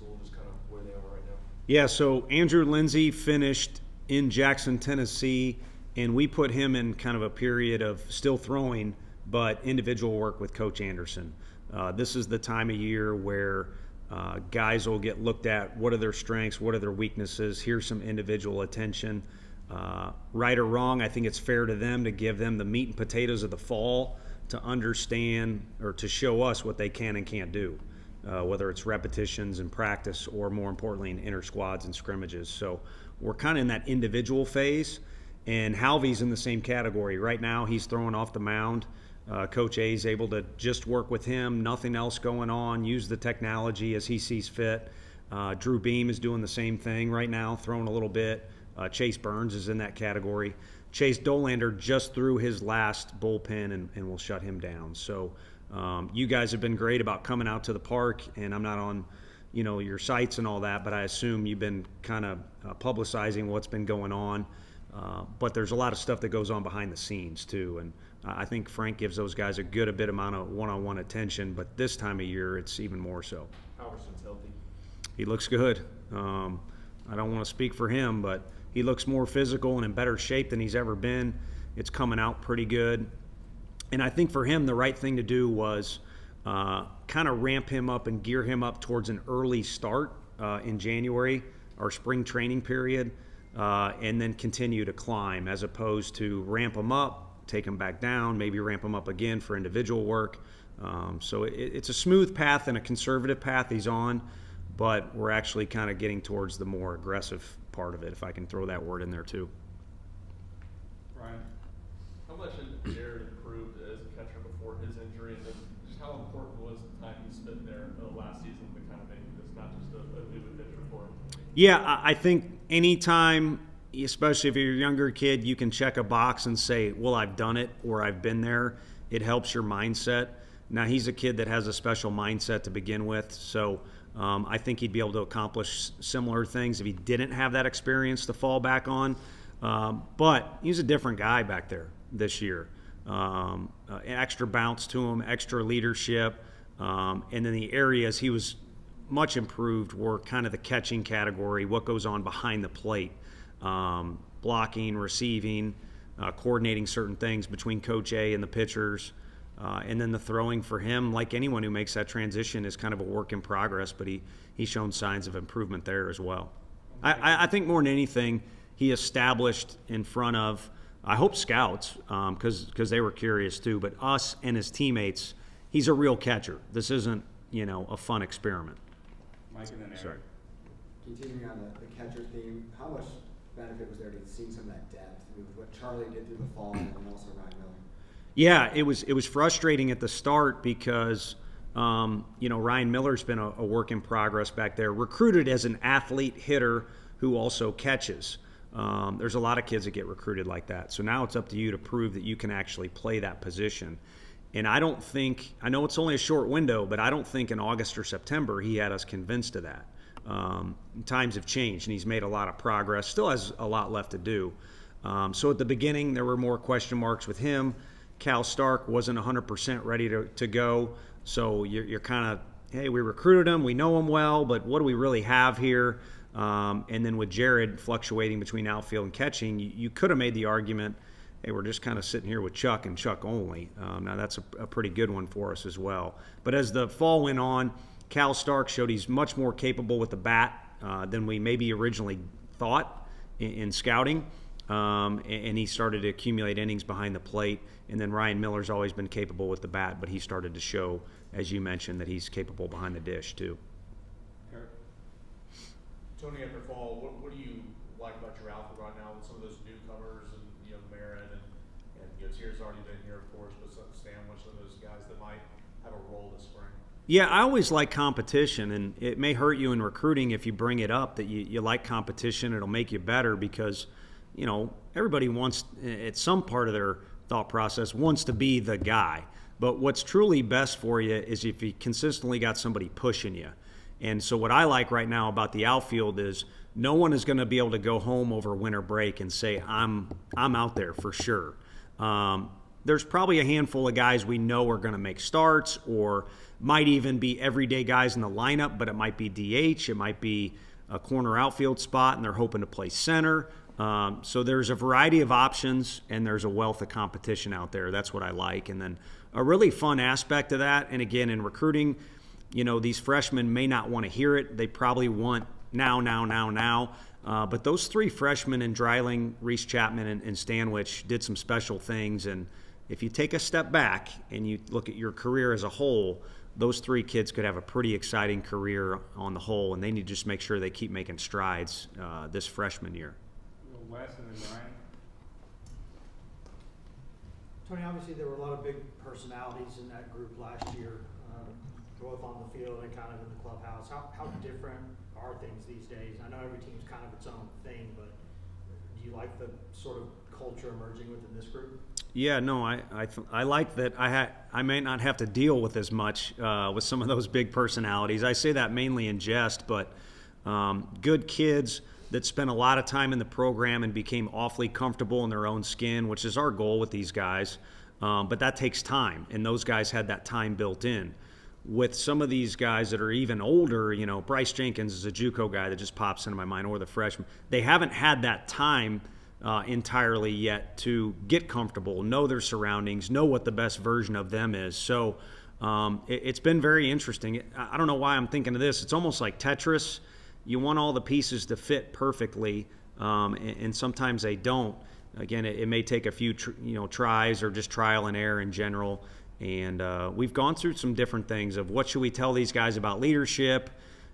school, just kind of where they are right now? Yeah, so Andrew Lindsay finished in Jackson, Tennessee, and we put him in kind of a period of still throwing, but individual work with Coach Anderson. This is the time of year where guys will get looked at. What are their strengths? What are their weaknesses? Here's some individual attention. Right or wrong, I think it's fair to them to give them the meat and potatoes of the fall to understand or to show us what they can and can't do, whether it's repetitions in practice or, more importantly, in inter squads and scrimmages. So we're kind of in that individual phase, and Halvey's in the same category. Right now he's throwing off the mound. Coach A is able to just work with him, nothing else going on, use the technology as he sees fit. Drew Beam is doing the same thing right now, throwing a little bit. Chase Burns is in that category. Chase Dolander just threw his last bullpen and will shut him down. So you guys have been great about coming out to the park, and I'm not on your sites and all that, but I assume you've been kind of publicizing what's been going on. But there's a lot of stuff that goes on behind the scenes too, and I think Frank gives those guys a bit amount of one-on-one attention, but this time of year it's even more so. Alverson's healthy. He looks good. I don't want to speak for him, but he looks more physical and in better shape than he's ever been. It's coming out pretty good. And I think for him, the right thing to do was kind of ramp him up and gear him up towards an early start in January, our spring training period, and then continue to climb, as opposed to ramp him up, take him back down, maybe ramp him up again for individual work. So it's a smooth path and a conservative path he's on, but we're actually kind of getting towards the more aggressive part of it, if I can throw that word in there too. Brian, how much had Jared improved as a catcher before his injury, and then just how important was the time he spent there last season to kind of make this not just a new adventure for him? Yeah, I think anytime, especially if you're a younger kid, you can check a box and say, well, I've done it or I've been there. It helps your mindset. Now, he's a kid that has a special mindset to begin with, so I think he'd be able to accomplish similar things if he didn't have that experience to fall back on. But he's a different guy back there this year. Extra bounce to him, extra leadership, and then the areas he was much improved were kind of the catching category, what goes on behind the plate, blocking, receiving, coordinating certain things between Coach A and the pitchers. And then the throwing for him, like anyone who makes that transition, is kind of a work in progress, but he's shown signs of improvement there as well. I think more than anything, he established in front of, I hope, scouts, because they were curious too, but us and his teammates, he's a real catcher. This isn't, a fun experiment. Mike and then Aaron. Sorry. Continuing on the catcher theme, how much benefit was there to seeing some of that depth with what Charlie did through the fall and also Ryan Miller? Yeah, it was frustrating at the start because Ryan Miller's been a work in progress back there, recruited as an athlete hitter who also catches. There's a lot of kids that get recruited like that. So now it's up to you to prove that you can actually play that position. And I know it's only a short window, but I don't think in August or September he had us convinced of that. Times have changed, and he's made a lot of progress. Still has a lot left to do. So at the beginning, there were more question marks with him. Cal Stark wasn't 100% ready to go. So you're kind of, hey, we recruited him, we know him well, but what do we really have here? And then with Jared fluctuating between outfield and catching, you could have made the argument, hey, we're just kind of sitting here with Chuck and Chuck only. Now that's a pretty good one for us as well. But as the fall went on, Cal Stark showed he's much more capable with the bat than we maybe originally thought in scouting. And he started to accumulate innings behind the plate. And then Ryan Miller's always been capable with the bat, but he started to show, as you mentioned, that he's capable behind the dish too. Tony, after fall, what do you like about your outfield right now with some of those newcomers and Marin and Tier's already been here, of course, but Stanwich, some of those guys that might have a role this spring? Yeah, I always like competition, and it may hurt you in recruiting if you bring it up that you like competition. It'll make you better because, everybody wants, at some part of their thought process, wants to be the guy. But what's truly best for you is if you consistently got somebody pushing you. And so what I like right now about the outfield is no one is going to be able to go home over winter break and say, I'm out there for sure. There's probably a handful of guys we know are going to make starts or might even be everyday guys in the lineup, but it might be DH, it might be a corner outfield spot, and they're hoping to play center. So there's a variety of options, and there's a wealth of competition out there. That's what I like. And then a really fun aspect of that, and again, in recruiting, these freshmen may not want to hear it. They probably want now. But those 3 freshmen in Dreiling, Reese Chapman, and Stanwich did some special things. And if you take a step back and you look at your career as a whole, those 3 kids could have a pretty exciting career on the whole, and they need to just make sure they keep making strides this freshman year. Wes and then Ryan. Tony, obviously there were a lot of big personalities in that group last year, both on the field and kind of in the clubhouse. How different are things these days? I know every team's kind of its own thing, but do you like the sort of culture emerging within this group? Yeah, no, I like that I may not have to deal with as much with some of those big personalities. I say that mainly in jest, but good kids that spent a lot of time in the program and became awfully comfortable in their own skin, which is our goal with these guys. But that takes time, and those guys had that time built in. With some of these guys that are even older, Bryce Jenkins is a JUCO guy that just pops into my mind, or the freshman. They haven't had that time entirely yet to get comfortable, know their surroundings, know what the best version of them is. So it's been very interesting. I don't know why I'm thinking of this. It's almost like Tetris. You want all the pieces to fit perfectly, and sometimes they don't. Again, it may take a few tries or just trial and error in general. And we've gone through some different things of what should we tell these guys about leadership?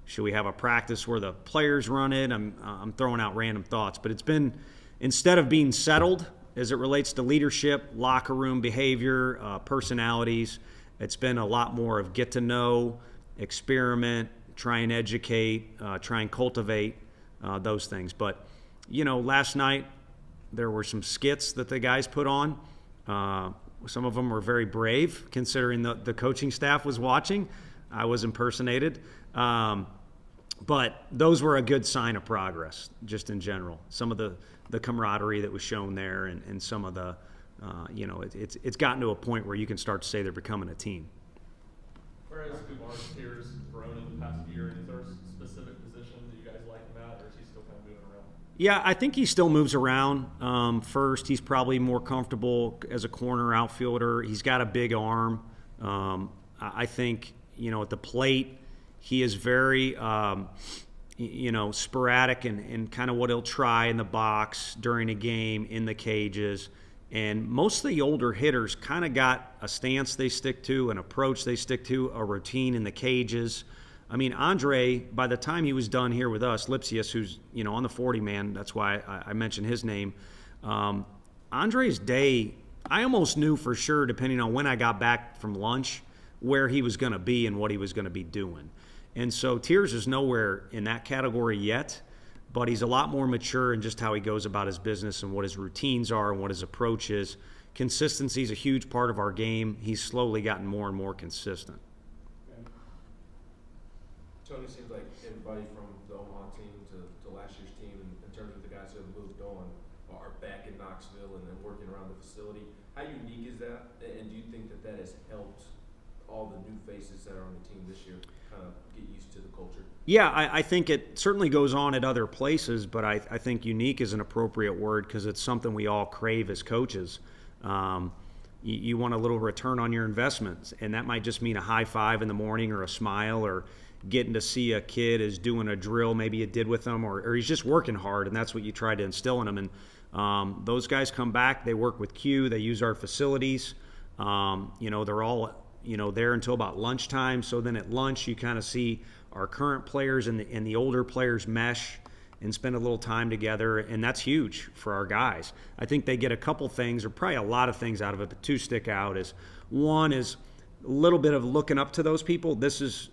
Should we have a practice where the players run it? I'm throwing out random thoughts, but it's been, instead of being settled as it relates to leadership, locker room behavior, personalities, it's been a lot more of get to know, experiment, try and educate, try and cultivate those things. But, last night there were some skits that the guys put on. Some of them were very brave, considering the coaching staff was watching. I was impersonated. But those were a good sign of progress, just in general. Some of the camaraderie that was shown there, and some of the, it's gotten to a point where you can start to say they're becoming a team. Whereas Kumar's tiers grown in the past year, is there a specific position that you guys like him at, or is he still kind of moving around? Yeah, I think he still moves around. First, he's probably more comfortable as a corner outfielder. He's got a big arm. I think, at the plate, he is very, sporadic in kind of what he'll try in the box during a game, in the cages. And most of the older hitters kind of got a stance they stick to, an approach they stick to, a routine in the cages. I mean, Andre, by the time he was done here with us, Lipsius, who's, on the 40-man, that's why I mentioned his name. Andre's day, I almost knew for sure, depending on when I got back from lunch, where he was going to be and what he was going to be doing. And so Tiers is nowhere in that category yet, but he's a lot more mature in just how he goes about his business and what his routines are and what his approach is. Consistency is a huge part of our game. He's slowly gotten more and more consistent. Tony, seems like everybody from the Omaha team to last year's team, in terms of the guys who have moved on, are back in Knoxville and working around the facility. How unique is that? And do you think that has helped all the new faces that are on the team this year kind of get used to the culture? Yeah, I think it certainly goes on at other places, but I think unique is an appropriate word because it's something we all crave as coaches. You want a little return on your investments, and that might just mean a high five in the morning or a smile or getting to see a kid is doing a drill maybe you did with them, or he's just working hard, and that's what you try to instill in them. And those guys come back, they work with Q, they use our facilities. They're all there until about lunchtime. So then at lunch you kind of see our current players and the older players mesh and spend a little time together, and that's huge for our guys. I think they get a couple things, or probably a lot of things out of it, but two stick out. One is a little bit of looking up to those people. This is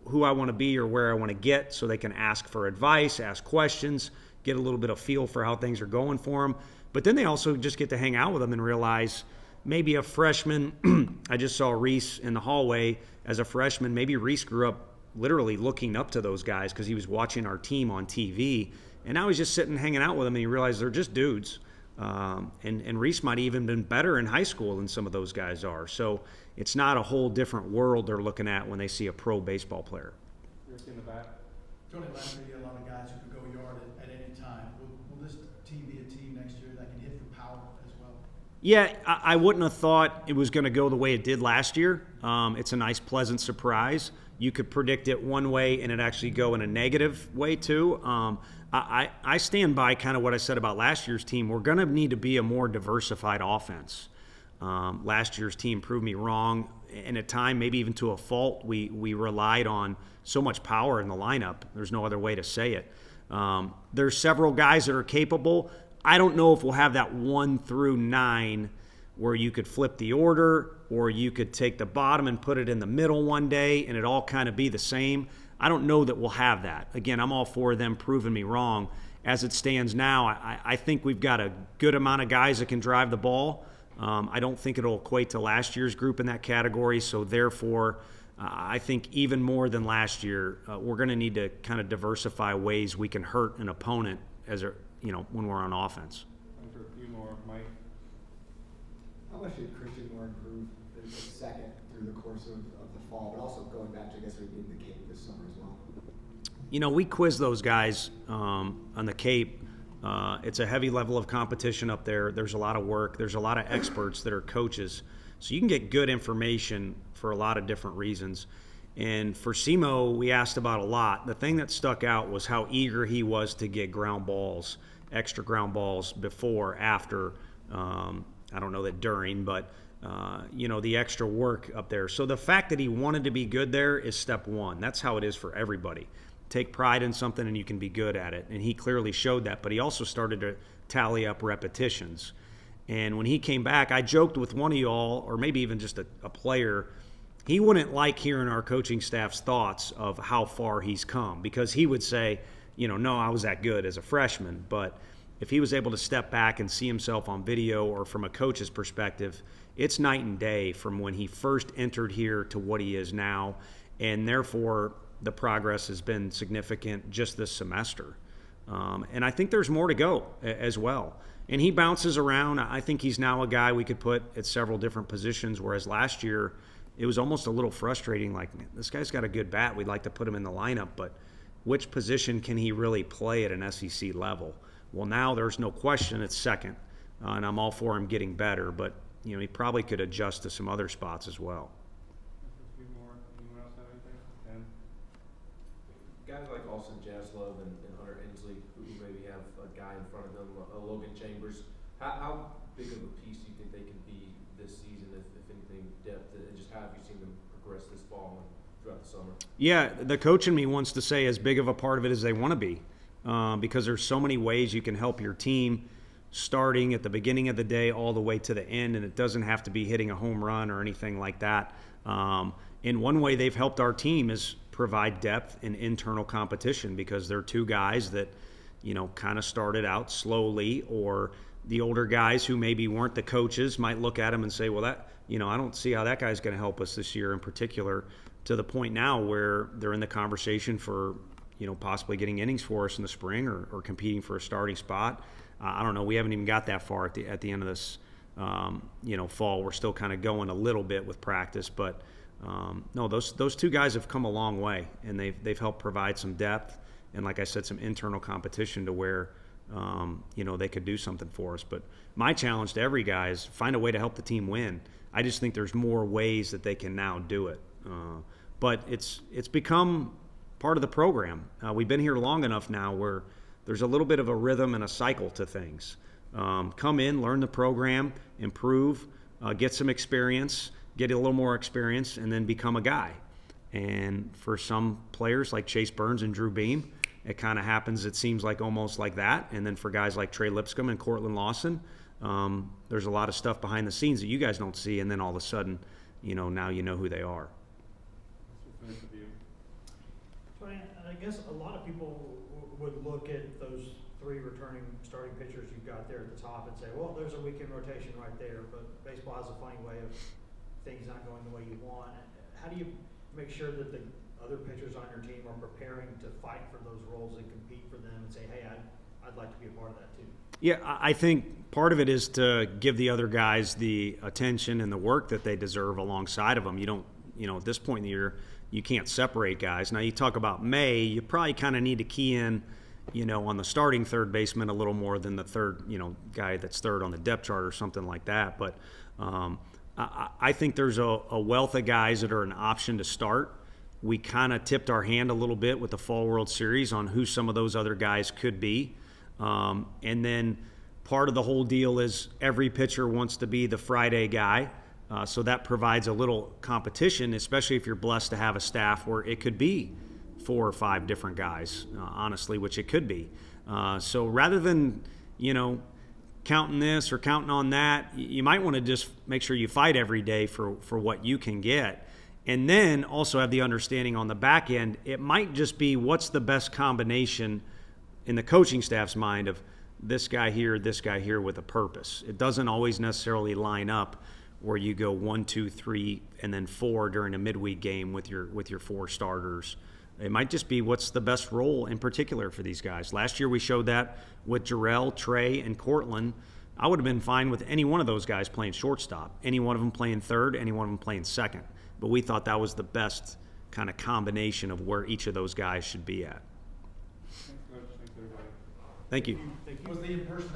who I want to be or where I want to get, so they can ask for advice, ask questions, get a little bit of feel for how things are going for them. But then they also just get to hang out with them and realize maybe a freshman, I just saw Reese in the hallway as a freshman, maybe Reese grew up literally looking up to those guys because he was watching our team on TV. And now he's just sitting hanging out with them, and he realized they're just dudes. And Reese might even been better in high school than some of those guys are. So it's not a whole different world they're looking at when they see a pro baseball player. Rick in the back. Tony, last year you had a lot of guys who could go yard at any time. Will this team be a team next year that can hit for power as well? Yeah, I wouldn't have thought it was going to go the way it did last year. It's a nice, pleasant surprise. You could predict it one way and it actually go in a negative way too. I stand by kind of what I said about last year's team. We're going to need to be a more diversified offense. Last year's team proved me wrong, and at time, maybe even to a fault, we relied on so much power in the lineup. There's no other way to say it. There's several guys that are capable. I don't know if we'll have that 1 through 9 where you could flip the order or you could take the bottom and put it in the middle one day and it all kind of be the same. I don't know that we'll have that. Again, I'm all for them proving me wrong. As it stands now, I think we've got a good amount of guys that can drive the ball. I don't think it'll equate to last year's group in that category, so therefore I think even more than last year, we're going to need to kind of diversify ways we can hurt an opponent when we're on offense. Time for a few more. Mike. How much did Christian Moore improve the second through the course of the fall, but also going back to, I guess, we being the Cape this summer as well? We quiz those guys on the Cape. It's a heavy level of competition up there. There's a lot of work. There's a lot of experts that are coaches. So you can get good information for a lot of different reasons. And for Simo, we asked about a lot. The thing that stuck out was how eager he was to get ground balls, extra ground balls before, after, I don't know that during, but, the extra work up there. So the fact that he wanted to be good there is step one. That's how it is for everybody. Take pride in something and you can be good at it. And he clearly showed that, but he also started to tally up repetitions. And when he came back, I joked with one of y'all, or maybe even just a player, he wouldn't like hearing our coaching staff's thoughts of how far he's come, because he would say, no, I was that good as a freshman. But if he was able to step back and see himself on video or from a coach's perspective, it's night and day from when he first entered here to what he is now. And therefore, the progress has been significant just this semester. And I think there's more to go as well. And he bounces around. I think he's now a guy we could put at several different positions, whereas last year it was almost a little frustrating. Like, man, this guy's got a good bat. We'd like to put him in the lineup, but which position can he really play at an SEC level? Well, now there's no question it's second, and I'm all for him getting better, but he probably could adjust to some other spots as well. A few more. Anyone else have anything? Ben? Guys like Austin Jaslove and Hunter Inslee, who maybe have a guy in front of them, Logan Chambers, how big of a piece do you think they can be this season, if anything, depth, and just how have you seen them progress this fall and throughout the summer? Yeah, the coach in me wants to say as big of a part of it as they want to be, because there's so many ways you can help your team, starting at the beginning of the day all the way to the end, and it doesn't have to be hitting a home run or anything like that. And one way they've helped our team is provide depth in internal competition, because they're two guys that kind of started out slowly, or the older guys who maybe weren't the coaches might look at them and say, well, that, I don't see how that guy's going to help us this year in particular, to the point now where they're in the conversation for, possibly getting innings for us in the spring or competing for a starting spot. I don't know. We haven't even got that far at the end of this, fall. We're still kind of going a little bit with practice, but no, those two guys have come a long way, and they've helped provide some depth and, like I said, some internal competition to where they could do something for us. But my challenge to every guy is find a way to help the team win. I just think there's more ways that they can now do it. But it's become part of the program. We've been here long enough now where there's a little bit of a rhythm and a cycle to things. Come in, learn the program, improve, get some experience, get a little more experience, and then become a guy. And for some players like Chase Burns and Drew Beam, it kind of happens, it seems like almost like that. And then for guys like Trey Lipscomb and Cortland Lawson, there's a lot of stuff behind the scenes that you guys don't see, and then all of a sudden, now you know who they are. We'll finish with you. Tony, I guess a lot of people would look at those three returning starting pitchers you've got there at the top and say, well, there's a weekend rotation right there, but baseball has a funny way of things not going the way you want. How do you make sure that the other pitchers on your team are preparing to fight for those roles and compete for them and say, hey, I I'd like to be a part of that too. Yeah, I think part of it is to give the other guys the attention and the work that they deserve alongside of them. You don't, at this point in the year, you can't separate guys. Now, you talk about May, you probably kind of need to key in, on the starting third baseman a little more than the third, guy that's third on the depth chart or something like that. But I think there's a wealth of guys that are an option to start. We kind of tipped our hand a little bit with the Fall World Series on who some of those other guys could be. And then part of the whole deal is every pitcher wants to be the Friday guy. So that provides a little competition, especially if you're blessed to have a staff where it could be 4 or 5 different guys, honestly, which it could be. So rather than, counting this or counting on that, you might want to just make sure you fight every day for what you can get. And then also have the understanding on the back end, it might just be what's the best combination in the coaching staff's mind of this guy here with a purpose. It doesn't always necessarily line up where you go 1, 2, 3, and then 4 during a midweek game with your 4 starters. It might just be what's the best role in particular for these guys. Last year we showed that with Jarrell, Trey, and Cortland. I would have been fine with any one of those guys playing shortstop, any one of them playing third, any one of them playing second. But we thought that was the best kind of combination of where each of those guys should be at. Thanks, Coach. Thanks, everybody. Thank you. Thank you. Was the in-person